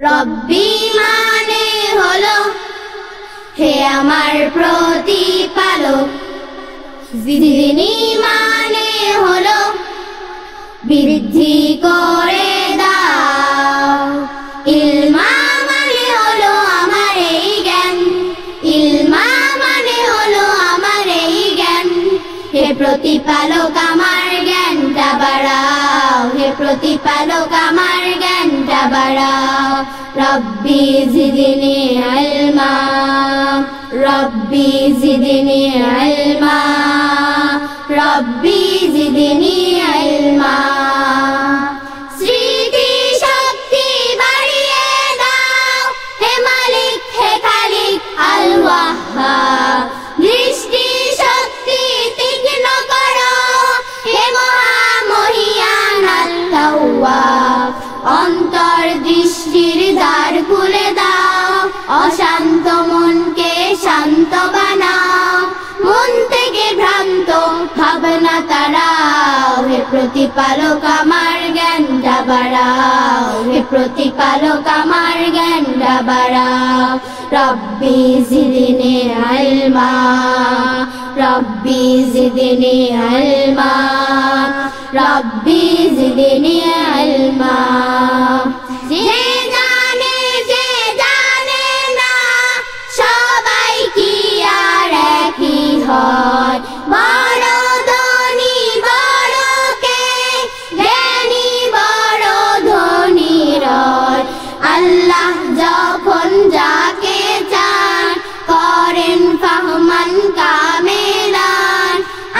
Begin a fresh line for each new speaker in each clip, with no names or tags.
রব্বি মানে হলো হে আমার প্রতিপালক, জিদনি মানে হলো বৃদ্ধি করে দাও, ইলমা মানে হলো আমার এই জ্ঞান, ইলমা মানে হলো আমার এই জ্ঞান। হে প্রতিপালক আমার জ্ঞানটা বাড়াও, হে প্রতিপালক আমার জ্ঞানটা বাড়াও। রব্বি জিদনি ইলমা, রব্বি জিদনি ইলমা, রব্বি জিদনি ইলমা। স্মৃতি শক্তি বাড়িয়ে দাও হে মালিক হে খালিক আল ওয়াহ্হাব, দৃষ্টি শক্তি তীক্ষ্ণ করো হে মহামহিয়ান আল তাওয়াব। অন্তর দৃষ্টির দ্বার খুলে দাও, অশান্ত মনকে শান্ত বানাও, মন থেকে ভ্রান্ত ভাবনা তাড়াও। হে প্রতিপালক আমার জ্ঞানটা বাড়াও, হে প্রতিপালক আমার জ্ঞানটা বাড়াও। রব্বি জিদনি ইলমা, রব্বি জিদনি ইলমা, রব্বি জিদনি ইলমা। যে জানে যে জানে না সবাই কি আর একই হয়, বড় ধনী বড়কে জ্ঞানী বড় ধনী রয়। আল্লাহ যখন যাকে চান করেন ফাহমান কামেলান,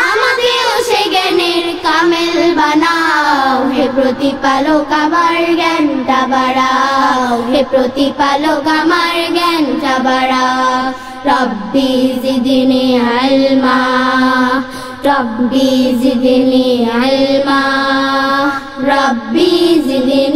আমাকেও সে জ্ঞানের কামেল বানাও। হে প্রতিপালক আমার জ্ঞানটা বাড়াও, হে প্রতিপালক আমার জ্ঞানটা বাড়াও। রব্বি জিদনি ইলমা, রব্বি জিদনি ইলমা, রব্বি জিদনি